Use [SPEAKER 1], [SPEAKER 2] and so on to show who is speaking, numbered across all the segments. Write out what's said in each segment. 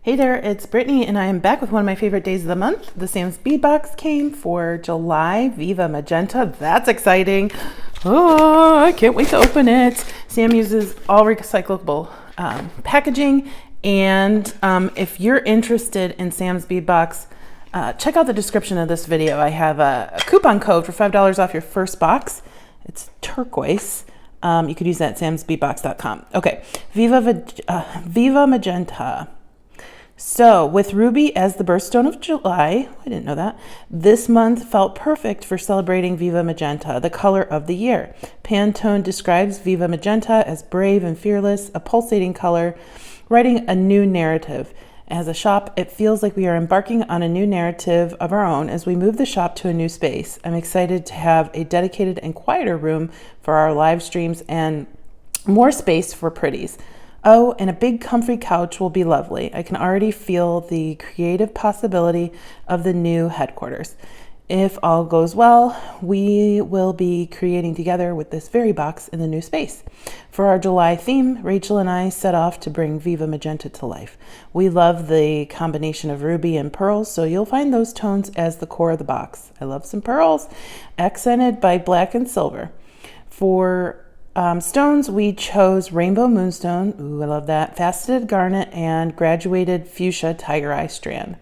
[SPEAKER 1] Hey there, it's Brittany, and I am back with one of my favorite days of the month. The Sam's Bead box came for July, Viva Magenta. That's exciting. Oh, I can't wait to open it. Sam uses all recyclable packaging, and if you're interested in Sam's Bead box, check out the description of this video. I have a coupon code for $5 off your first box. It's turquoise. You could use that at samsbeadbox.com. Okay, Viva Magenta. So, with Ruby as the birthstone of July, I didn't know that, this month felt perfect for celebrating Viva Magenta, the color of the year. Pantone describes Viva Magenta as brave and fearless, a pulsating color, writing a new narrative. As a shop, it feels like we are embarking on a new narrative of our own as we move the shop to a new space. I'm excited to have a dedicated and quieter room for our live streams and more space for pretties. Oh, and a big comfy couch will be lovely. I can already feel the creative possibility of the new headquarters. If all goes well, we will be creating together with this very box in the new space. For our July theme, Rachel and I set off to bring Viva Magenta to life. We love the combination of ruby and pearls, so you'll find those tones as the core of the box. I love some pearls, accented by black and silver. For stones, we chose Rainbow Moonstone, ooh, I love that, Faceted Garnet, and Graduated Fuchsia Tiger Eye Strand.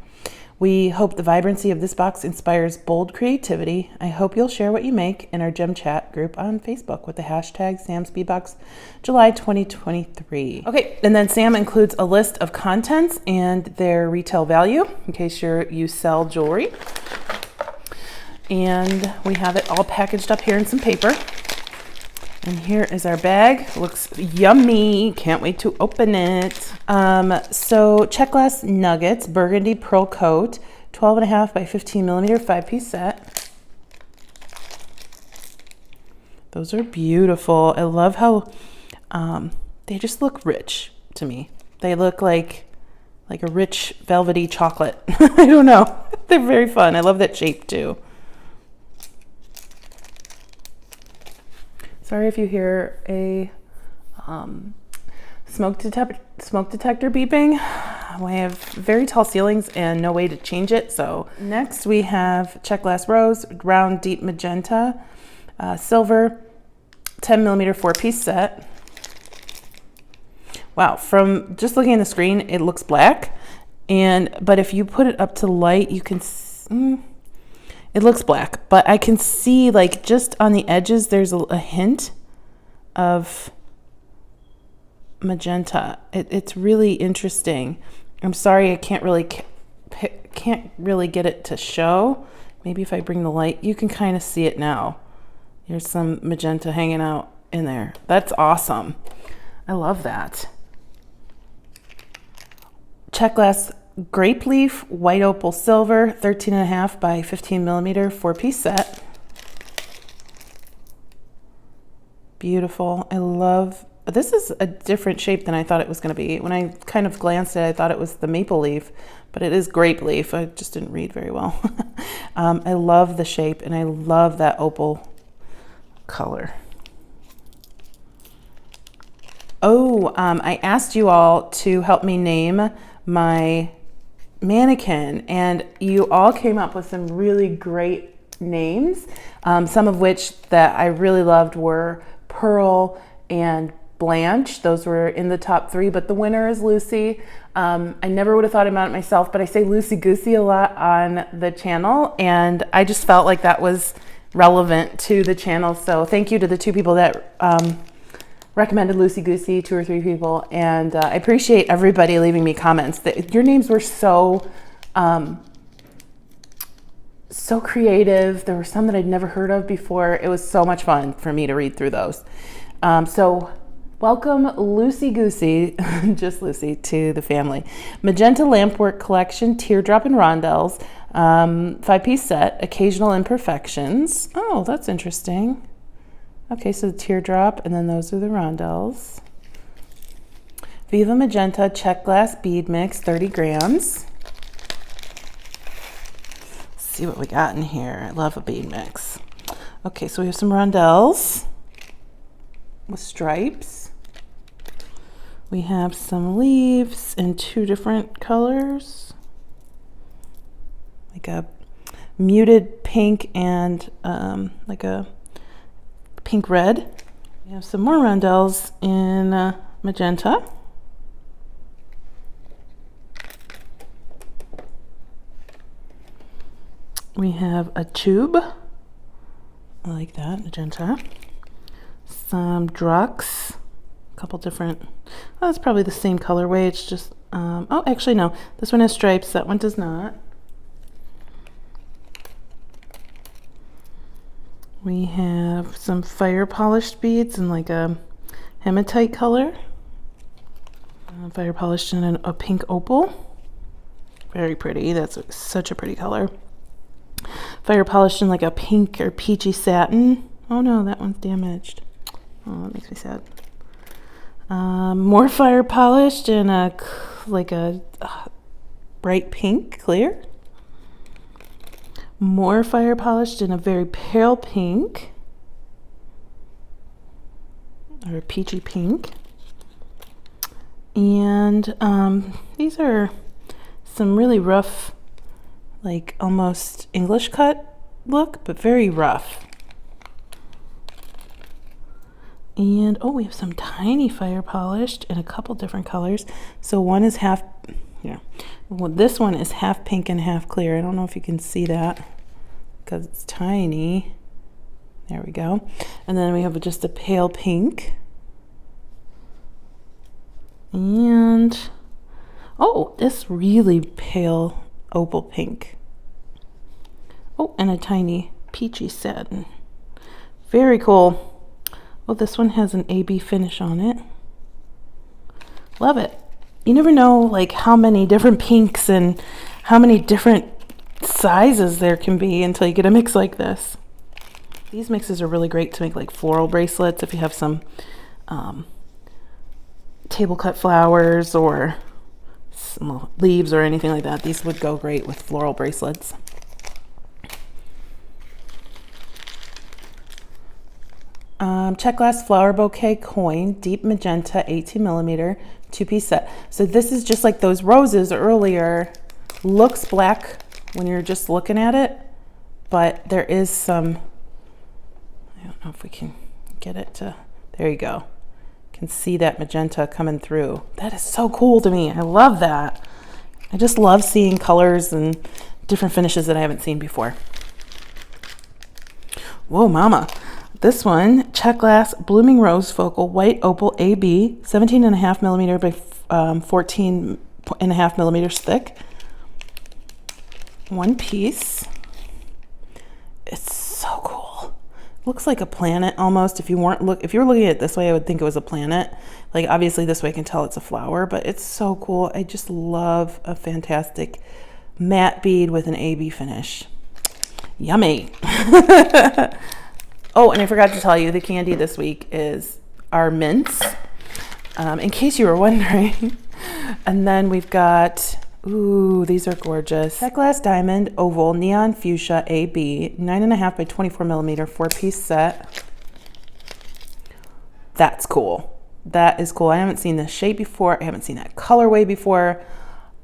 [SPEAKER 1] We hope the vibrancy of this box inspires bold creativity. I hope you'll share what you make in our gem chat group on Facebook with the hashtag SamsBeadbox July 2023. Okay, and then Sam includes a list of contents and their retail value in case you sell jewelry. And we have it all packaged up here in some paper. And here is our bag. Looks yummy. Can't wait to open it. So check glass nuggets, burgundy pearl coat, 12.5 by 15 millimeter, 5-piece set. Those are beautiful. I love how they just look rich to me. They look like a rich velvety chocolate. I don't know. They're very fun. I love that shape too. Sorry if you hear a smoke detector beeping. We have very tall ceilings and no way to change it. So next we have check glass rose, round deep magenta, silver, 10 millimeter 4-piece set. Wow, from just looking at the screen, it looks black. But if you put it up to light, you can it looks black, but I can see like just on the edges, there's a hint of magenta. It's really interesting. I'm sorry, I can't really get it to show. Maybe if I bring the light, you can kind of see it now. There's some magenta hanging out in there. That's awesome. I love that. Check glass grape leaf, white opal silver, 13.5 by 15 millimeter, 4-piece set. Beautiful. I love, this is a different shape than I thought it was going to be. When I kind of glanced at it, I thought it was the maple leaf, but it is grape leaf. I just didn't read very well. I love the shape and I love that opal color. Oh, I asked you all to help me name my mannequin, and you all came up with some really great names, some of which that I really loved were Pearl and Blanche. Those were in the top 3, but the winner is Lucy. I never would have thought about it myself, but I say Lucy Goosey a lot on the channel, and I just felt like that was relevant to the channel. So thank you to the 2 people that recommended Lucy Goosey, 2 or 3 people, and I appreciate everybody leaving me comments. Your names were so creative. There were some that I'd never heard of before. It was so much fun for me to read through those. So welcome Lucy Goosey, just Lucy, to the family. Magenta Lampwork Collection, Teardrop and Rondelles, 5-piece set, Occasional Imperfections. Oh, that's interesting. Okay, so the teardrop, and then those are the rondelles. Viva Magenta check glass bead mix, 30 grams. Let's see what we got in here. I love a bead mix. Okay, so we have some rondelles with stripes. We have some leaves in 2 different colors, like a muted pink and like a pink red. We have some more rondelles in magenta. We have a tube, I like that, magenta. Some Drux, a couple different, well, that's probably the same colorway, it's just, oh, actually no, this one has stripes, that one does not. We have some fire polished beads in like a hematite color. Fire polished in a pink opal. Very pretty, that's such a pretty color. Fire polished in like a pink or peachy satin. Oh no, that one's damaged. Oh, that makes me sad. More fire polished in a like a bright pink, clear. More fire polished in a very pale pink, or a peachy pink. And these are some really rough, like almost English cut look, but very rough. And oh, we have some tiny fire polished in a couple different colors. So one is half, well, this one is half pink and half clear. I don't know if you can see that because it's tiny. There we go. And then we have just a pale pink. And oh, this really pale opal pink. Oh, and a tiny peachy satin. Very cool. Oh, this one has an AB finish on it. Love it. You never know like how many different pinks and how many different sizes there can be until you get a mix like this. These mixes are really great to make like floral bracelets if you have some table cut flowers or some leaves or anything like that. These would go great with floral bracelets. Check glass flower bouquet coin, deep magenta, 18 millimeter, 2-piece set. So this is just like those roses earlier. Looks black when you're just looking at it, but there is some, I don't know if we can get it to, there you go. You can see that magenta coming through. That is so cool to me. I love that. I just love seeing colors and different finishes that I haven't seen before. Whoa, mama. This one, check glass blooming rose focal white opal AB, 17.5 millimeter by 14.5 millimeters thick. 1 piece. It's so cool. Looks like a planet almost. If you were looking at it this way, I would think it was a planet. Like obviously this way I can tell it's a flower, but it's so cool. I just love a fantastic matte bead with an AB finish. Yummy. Oh, and I forgot to tell you, the candy this week is our mints, in case you were wondering. And then we've got, ooh, these are gorgeous. Check glass diamond oval neon fuchsia AB, 9.5 by 24 millimeter, 4-piece set. That's cool. That is cool. I haven't seen this shape before. I haven't seen that colorway before.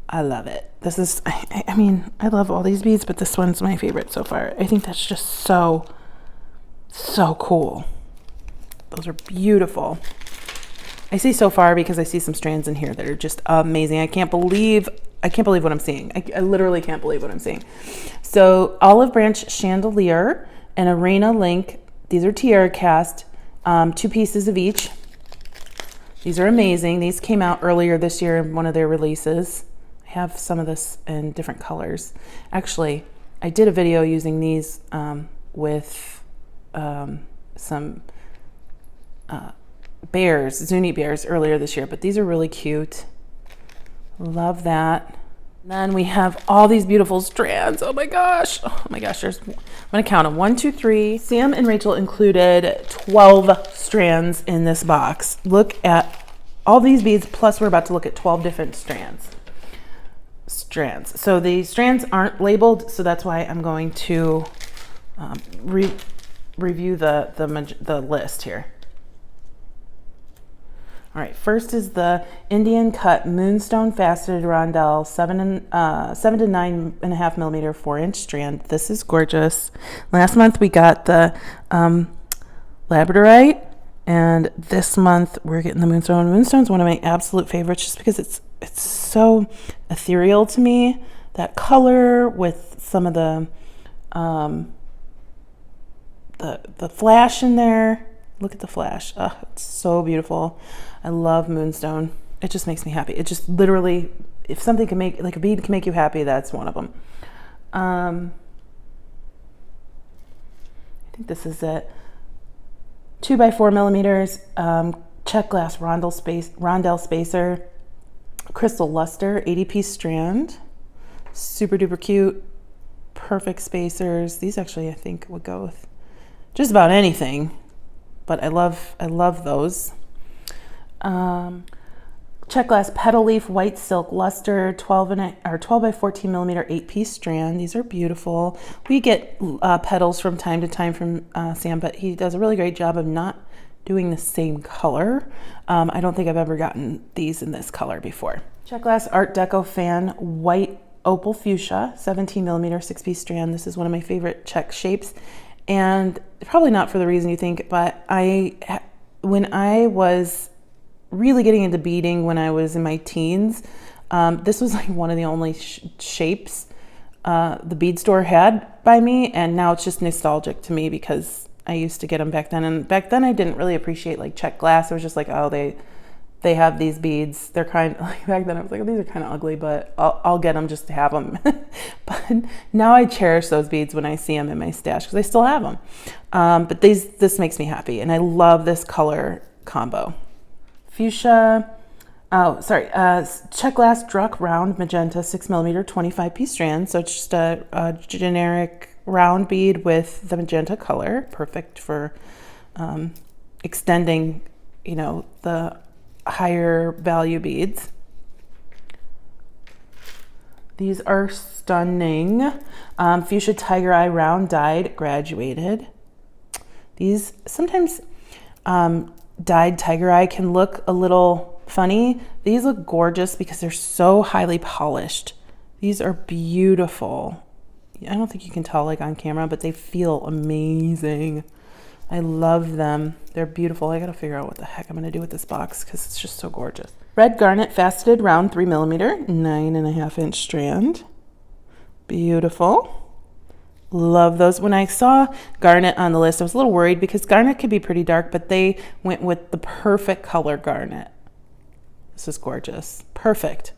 [SPEAKER 1] I love it. This is, I mean, I love all these beads, but this one's my favorite so far. I think that's just so cool. Those are beautiful. I say so far because I see some strands in here that are just amazing. I can't believe what I'm seeing. I literally can't believe what I'm seeing. So olive branch chandelier and arena link. These are tiara cast, 2 pieces of each. These are amazing. These came out earlier this year in one of their releases. I have some of this in different colors. Actually, I did a video using these with some bears, Zuni bears earlier this year, but these are really cute. Love that. Then we have all these beautiful strands. Oh my gosh. I'm gonna count them. 1, 2, 3. Sam and Rachel included 12 strands in this box. Look at all these beads, plus we're about to look at 12 different strands. So the strands aren't labeled, so that's why I'm going to review the list here. All right, first is the Indian cut moonstone faceted rondelle, 7 to 9.5 millimeter 4-inch strand. This is gorgeous. Last month we got the labradorite, and this month we're getting the moonstone. Moonstone's one of my absolute favorites just because it's so ethereal to me. That color with some of the flash in there. Look at the flash. Oh, it's so beautiful. I love moonstone. It just makes me happy. It just literally, if something can make, like a bead can make you happy, that's one of them. I think this is it. 2 by 4 millimeters, check glass rondelle spacer, crystal luster, 80-piece strand. Super duper cute. Perfect spacers. These actually, I think, would go with just about anything. But I love those. Check glass petal leaf white silk luster 12 by 14 millimeter 8-piece strand. These are beautiful. We get petals from time to time from Sam, but he does a really great job of not doing the same color. I don't think I've ever gotten these in this color before. Check glass Art Deco fan white opal fuchsia 17 millimeter 6-piece strand. This is one of my favorite check shapes. And probably not for the reason you think, but when I was really getting into beading when I was in my teens, this was like one of the only shapes the bead store had by me, and now it's just nostalgic to me because I used to get them back then, and back then I didn't really appreciate like check glass. It was just like, oh, they have these beads. They're kind of like, back then I was like, oh, these are kind of ugly, but I'll get them just to have them. But now I cherish those beads when I see them in my stash because I still have them. But this makes me happy, and I love this color combo. Fuchsia, check glass Druck round magenta 6 millimeter 25-piece strand. So it's just a generic round bead with the magenta color, perfect for extending, the higher value beads. These are stunning. Fuchsia tiger eye round dyed graduated. These sometimes dyed tiger eye can look a little funny. These look gorgeous because they're so highly polished. These are beautiful. I don't think you can tell like on camera, but they feel amazing. I love them. They're beautiful. I gotta figure out what the heck I'm gonna do with this box because it's just so gorgeous. Red garnet faceted round 3 millimeter 9.5-inch strand. Beautiful. Love those. When I saw garnet on the list, I was a little worried because garnet could be pretty dark, but they went with the perfect color garnet. This is gorgeous. Perfect.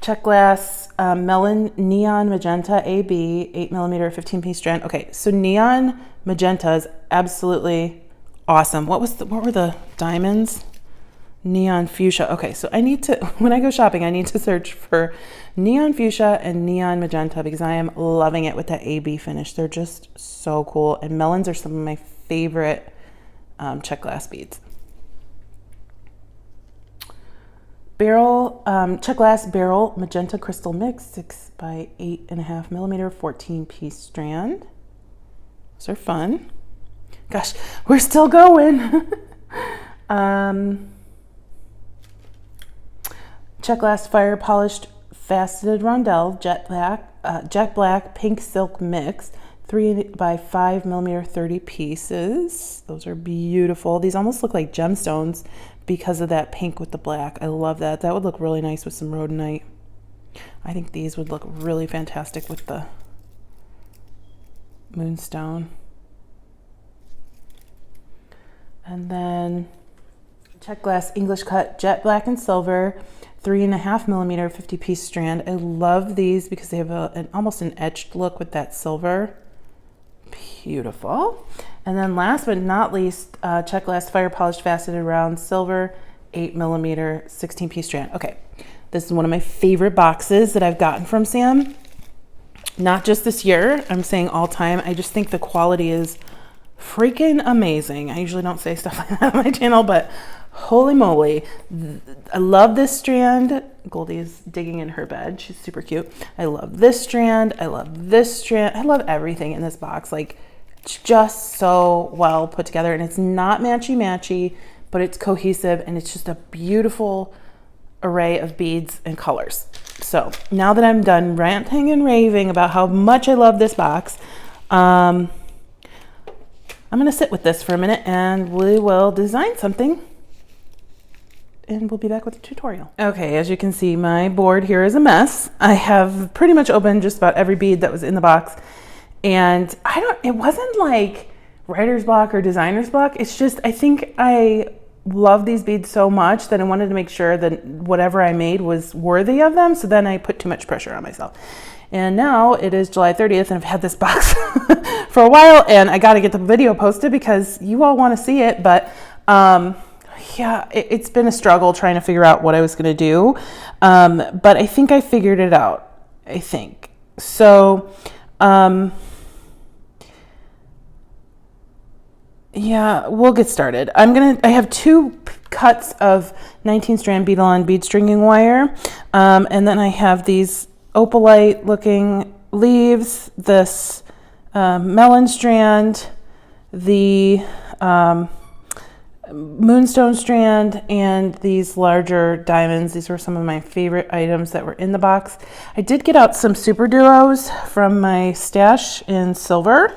[SPEAKER 1] Check glass melon neon magenta AB 8 millimeter 15-piece strand. Okay, so neon magenta is absolutely awesome. What were the diamonds? Neon fuchsia. Okay, so I need to, when I go shopping, I need to search for neon fuchsia and neon magenta because I am loving it with that AB finish. They're just so cool. And melons are some of my favorite check glass beads. Check glass barrel magenta crystal mix 6 by 8.5 millimeter 14-piece strand. Those are fun. Gosh, we're still going. Check glass fire polished faceted rondelle jet black pink silk mix 3 by 5 millimeter 30 pieces. Those are beautiful. These almost look like gemstones because of that pink with the black. I love that. That would look really nice with some rhodonite. I think these would look really fantastic with the moonstone. And then check glass English cut jet black and silver 3.5 millimeter 50-piece strand. I love these because they have almost an etched look with that silver. Beautiful. And then last but not least, check glass fire polished faceted round silver 8 millimeter 16-piece strand. Okay, this is one of my favorite boxes that I've gotten from Sam. Not just this year, I'm saying all time. I just think the quality is freaking amazing. I usually don't say stuff like that on my channel, but holy moly. I love this strand. Goldie is digging in her bed. She's super cute. I love this strand. I love this strand. I love everything in this box. Like, It's just so well put together, and it's not matchy-matchy, but it's cohesive, and it's just a beautiful array of beads and colors. So now that I'm done ranting and raving about how much I love this box, I'm gonna sit with this for a minute and we will design something, and we'll be back with a tutorial. Okay, as you can see, my board here is a mess. I have pretty much opened just about every bead that was in the box, and it wasn't like writer's block or designer's block. It's just, I think I love these beads so much that I wanted to make sure that whatever I made was worthy of them. So then I put too much pressure on myself. And now it is July 30th, and I've had this box for a while, and I got to get the video posted because you all want to see it. But yeah, it's been a struggle trying to figure out what I was going to do. But I think I figured it out, I think. So, yeah, we'll get started. I have 2 cuts of 19 strand bead-along bead stringing wire. And then I have these opalite looking leaves, this melon strand, the moonstone strand, and these larger diamonds. These were some of my favorite items that were in the box. I did get out some super duos from my stash in silver.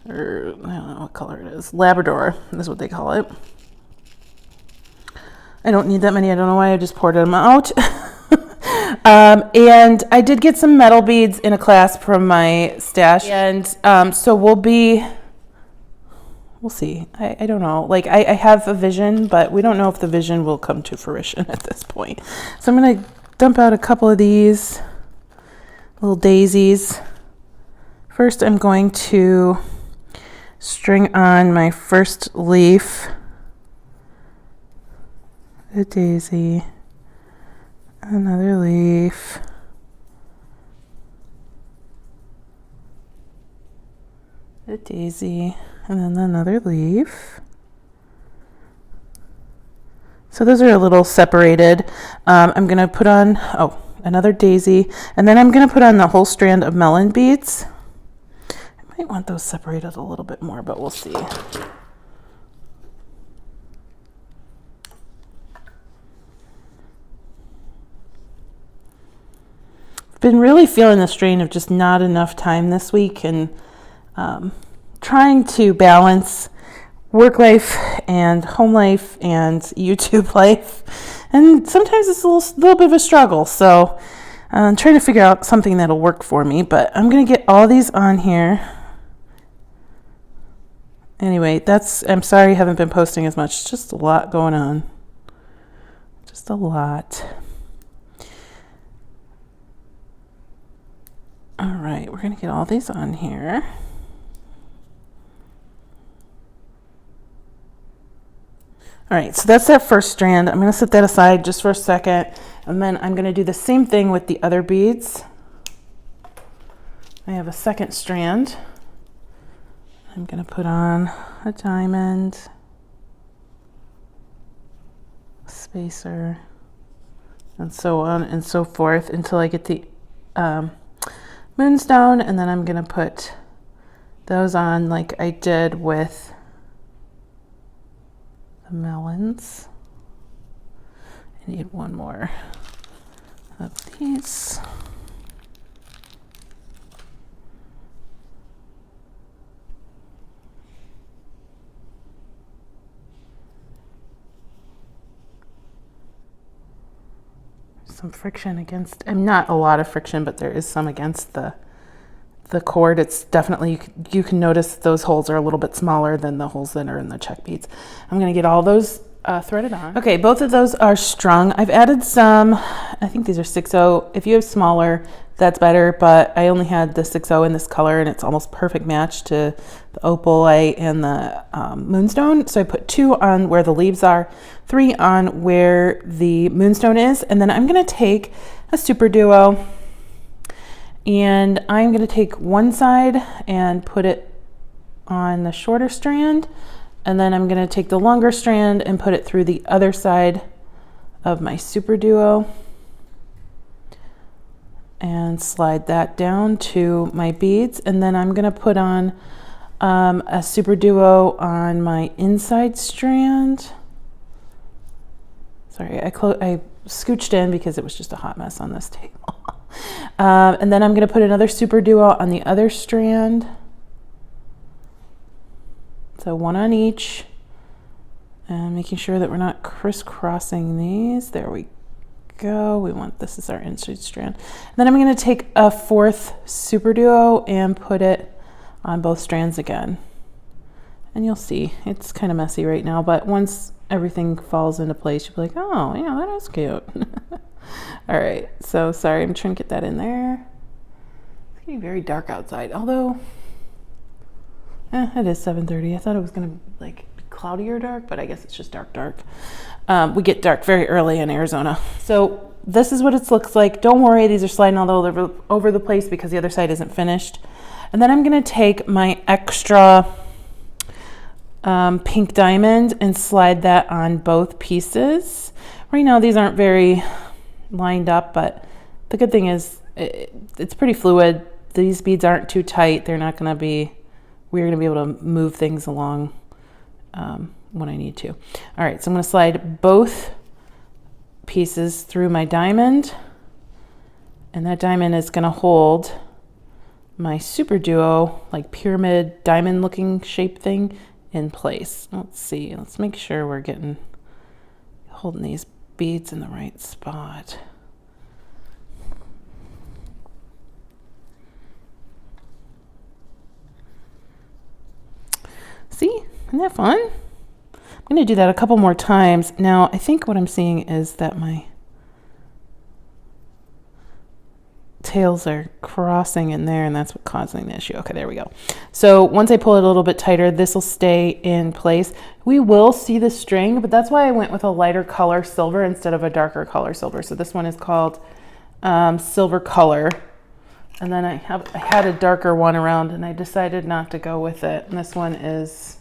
[SPEAKER 1] Or I don't know what color it is. Labrador is what they call it. I don't need that many. I don't know why I just poured them out. And I did get some metal beads in a clasp from my stash. And so we'll see. I don't know. Like I have a vision, but we don't know if the vision will come to fruition at this point. So I'm going to dump out a couple of these little daisies. First, I'm going to string on my first leaf, a daisy, another leaf, a daisy, and then another leaf. So those are a little separated. I'm going to put on, another daisy, and then I'm going to put on the whole strand of melon beads. I might want those separated a little bit more, but we'll see. I've been really feeling the strain of just not enough time this week, and trying to balance work life and home life and YouTube life. And sometimes it's a little bit of a struggle. So I'm trying to figure out something that'll work for me, but I'm going to get all these on here. Anyway, I'm sorry I haven't been posting as much. It's just a lot going on. Just a lot. All right, we're going to get all these on here. All right, so that's that first strand. I'm going to set that aside just for a second, and then I'm going to do the same thing with the other beads. I have a second strand. I'm going to put on a diamond, spacer, and so on and so forth until I get the moonstone, and then I'm going to put those on like I did with the melons. I need one more of these. Some friction against, not a lot of friction, but there is some against the cord. It's definitely, you can notice those holes are a little bit smaller than the holes that are in the check beads. I'm going to get all those threaded on. Okay, both of those are strung. I've added some, I think these are 6/0. If you have smaller, that's better, but I only had the 6/0 in this color, and it's almost perfect match to the opalite and the moonstone. So I put 2 on where the leaves are, 3 on where the moonstone is, and then I'm going to take a super duo, and I'm going to take one side and put it on the shorter strand, and then I'm going to take the longer strand and put it through the other side of my super duo and slide that down to my beads. And then I'm going to put on a super duo on my inside strand. Sorry, I scooched in because it was just a hot mess on this table. And then I'm going to put another super duo on the other strand. So one on each, and making sure that we're not crisscrossing these. There we go. This is our inside strand. And then I'm going to take a fourth super duo and put it on both strands again. And you'll see, it's kind of messy right now, but once everything falls into place, you'll be like, oh, yeah, that is cute. All right, so sorry, I'm trying to get that in there. It's getting very dark outside, although it is 7:30. I thought it was gonna like be cloudy or dark, but I guess it's just dark. We get dark very early in Arizona. So this is what it looks like. Don't worry, these are sliding all over the place because the other side isn't finished. And then I'm gonna take my extra pink diamond and slide that on both pieces. Right now these aren't very lined up, but the good thing is it's pretty fluid. These beads aren't too tight. We're going to be able to move things along when I need to. All right, so I'm going to slide both pieces through my diamond, and that diamond is going to hold my super duo, like pyramid diamond looking shape thing, in place. Let's see, let's make sure we're holding these beads in the right spot. See, isn't that fun? I'm going to do that a couple more times. Now, I think what I'm seeing is that my tails are crossing in there, and that's what's causing the issue. Okay, there we go. So once I pull it a little bit tighter, this will stay in place. We will see the string, but that's why I went with a lighter color silver instead of a darker color silver. So this one is called silver color. And then I had a darker one around, and I decided not to go with it. And this one is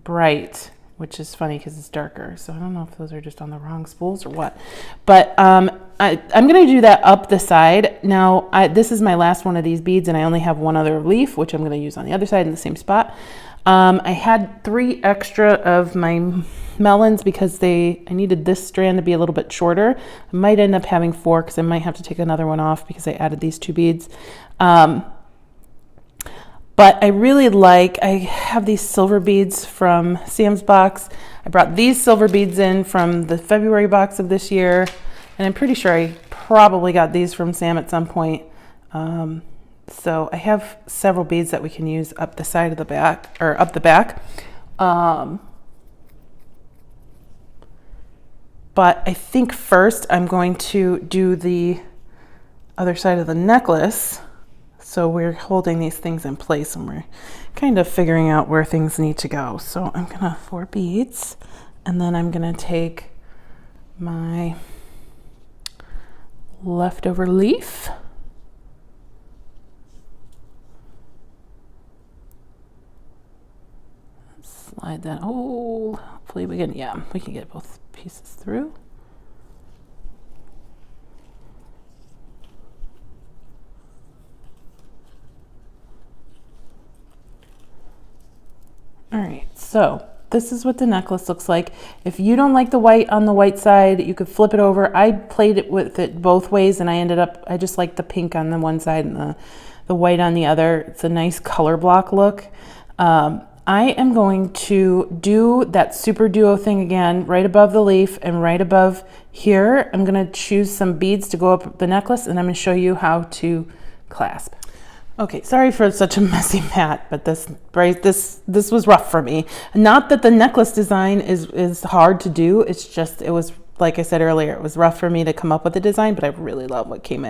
[SPEAKER 1] bright, which is funny because it's darker. So I don't know if those are just on the wrong spools or what. But I'm going to do that up the side. Now, this is my last one of these beads, and I only have one other leaf, which I'm going to use on the other side in the same spot. I had 3 extra of my melons because I needed this strand to be a little bit shorter. I might end up having 4 because I might have to take another one off because I added these 2 beads. But I really I have these silver beads from Sam's box. I brought these silver beads in from the February box of this year, and I'm pretty sure I probably got these from Sam at some point. So I have several beads that we can use up the side of the back, or up the back. But I think first I'm going to do the other side of the necklace. So we're holding these things in place, and we're kind of figuring out where things need to go. So I'm gonna 4 beads, and then I'm gonna take my leftover leaf. Slide that, hopefully we can get both pieces through. All right, so this is what the necklace looks like. If you don't like the white on the white side, you could flip it over. I played it with it both ways, and I just like the pink on the one side and the white on the other. It's a nice color block look. I am going to do that super duo thing again, right above the leaf and right above here. I'm gonna choose some beads to go up the necklace, and I'm gonna show you how to clasp. Okay, sorry for such a messy mat, but this was rough for me. Not that the necklace design is hard to do, it's just, it was, like I said earlier, it was rough for me to come up with the design, but I really love what came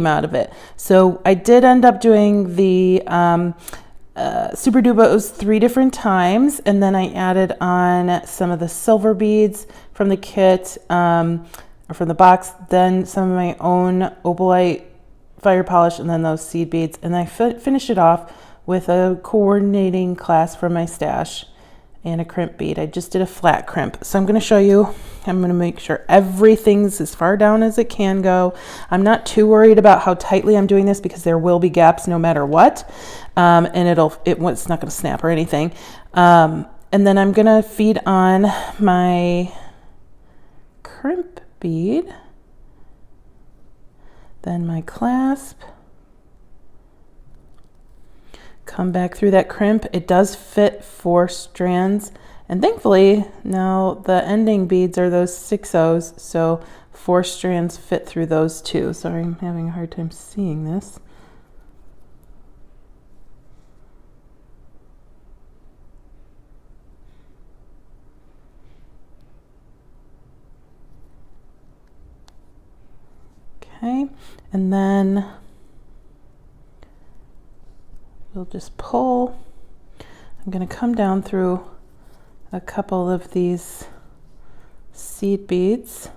[SPEAKER 1] out of it. So I did end up doing the super duos 3 different times, and then I added on some of the silver beads from the kit, or from the box, then some of my own opalite fire polish, and then those seed beads, and I finished it off with a coordinating clasp from my stash, and a crimp bead. I just did a flat crimp. So I'm going to show you, I'm going to make sure everything's as far down as it can go. I'm not too worried about how tightly I'm doing this because there will be gaps no matter what. And it's not going to snap or anything. And then I'm going to feed on my crimp bead, then my clasp, come back through that crimp. It does fit 4 strands, and thankfully now the ending beads are those 6/0s, so 4 strands fit through those too. Sorry, I'm having a hard time seeing this. Okay, and then we'll just pull. I'm going to come down through a couple of these seed beads.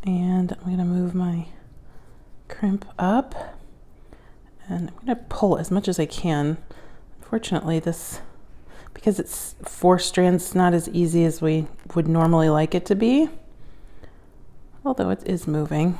[SPEAKER 1] And I'm going to move my crimp up, and I'm going to pull as much as I can. Unfortunately, because it's 4 strands, it's not as easy as we would normally like it to be, although it is moving.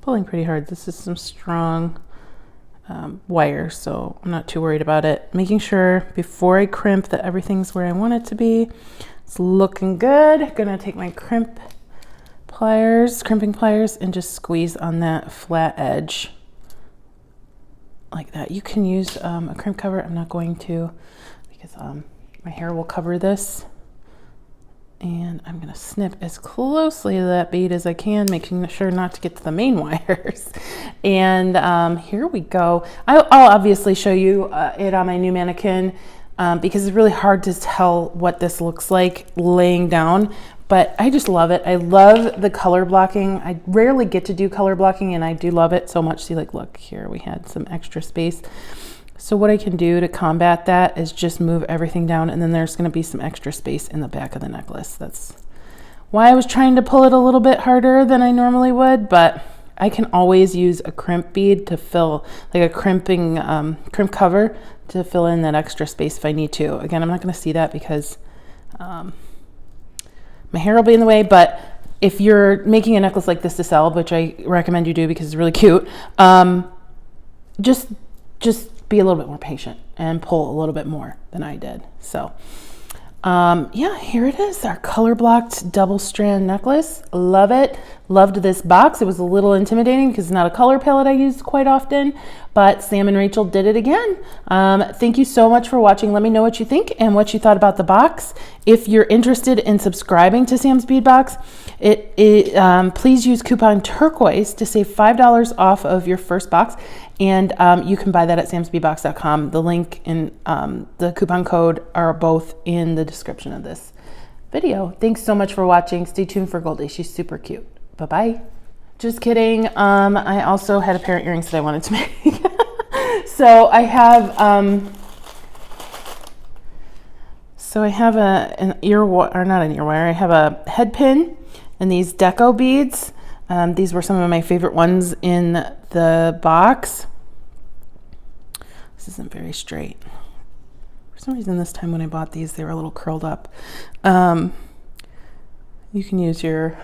[SPEAKER 1] Pulling pretty hard. This is some strong wire, so I'm not too worried about it. Making sure before I crimp that everything's where I want it to be. It's looking good. Gonna take my crimping pliers, and just squeeze on that flat edge like that. You can use a crimp cover. I'm not going to because my hair will cover this. And I'm going to snip as closely to that bead as I can, making sure not to get to the main wires. And here we go. I'll obviously show you it on my new mannequin because it's really hard to tell what this looks like laying down. But I just love it. I love the color blocking. I rarely get to do color blocking, and I do love it so much. See, like, look here, we had some extra space. So what I can do to combat that is just move everything down, and then there's going to be some extra space in the back of the necklace. That's why I was trying to pull it a little bit harder than I normally would, but I can always use a crimp bead to fill, like a crimp cover to fill in that extra space if I need to. Again, I'm not going to see that because my hair will be in the way, but if you're making a necklace like this to sell, which I recommend you do because it's really cute, just be a little bit more patient and pull a little bit more than I did. So yeah, here it is, our color blocked double strand necklace. Love it. Loved this box. It was a little intimidating because it's not a color palette I use quite often, but Sam and Rachel did it again. Thank you so much for watching. Let me know what you think and what you thought about the box. If you're interested in subscribing to Sam's Bead Box, please use coupon Turquoise to save $5 off of your first box. And you can buy that at samsbeadbox.com. The link and the coupon code are both in the description of this video. Thanks so much for watching. Stay tuned for Goldie. She's super cute. Bye-bye. Just kidding. I also had a pair of earrings that I wanted to make. So I have an ear or not an ear wire. I have a head pin and these deco beads. These were some of my favorite ones in the box. This isn't very straight. For some reason this time when I bought these, they were a little curled up. You can use your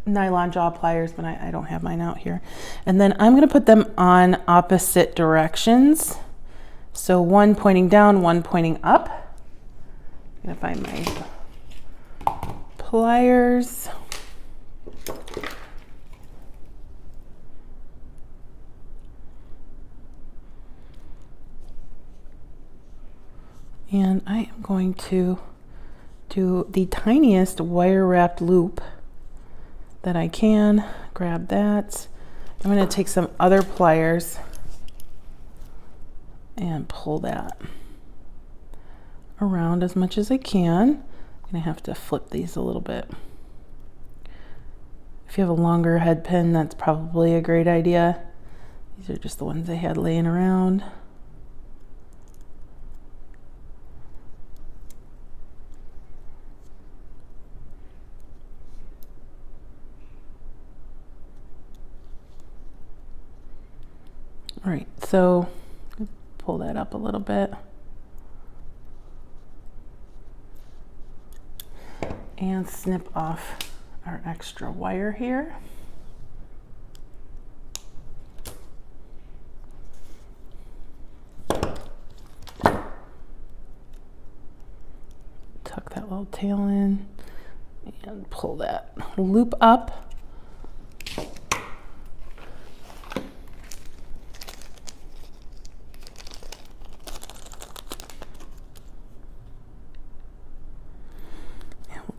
[SPEAKER 1] nylon jaw pliers, but I don't have mine out here. And then I'm going to put them on opposite directions. So one pointing down, one pointing up. I'm going to find my pliers. And I am going to do the tiniest wire wrapped loop that I can. Grab that. I'm going to take some other pliers and pull that around as much as I can. I'm gonna have to flip these a little bit. If you have a longer head pin, that's probably a great idea. These are just the ones I had laying around. All right, so pull that up a little bit. And snip off our extra wire here. Tuck that little tail in and pull that loop up.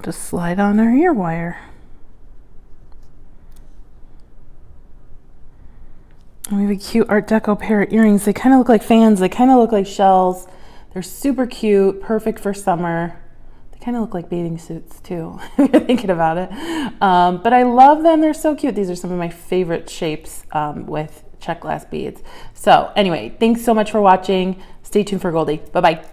[SPEAKER 1] Just slide on our ear wire. And we have a cute Art Deco pair of earrings. They kind of look like fans. They kind of look like shells. They're super cute, perfect for summer. They kind of look like bathing suits too, if you're thinking about it. But I love them. They're so cute. These are some of my favorite shapes with check glass beads. So anyway, thanks so much for watching. Stay tuned for Goldie. Bye-bye.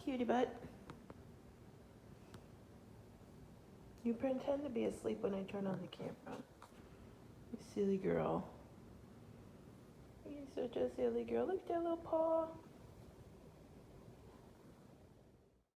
[SPEAKER 1] Cutie butt. You pretend to be asleep when I turn on the camera. You silly girl. You're such a silly girl. Look at that little paw.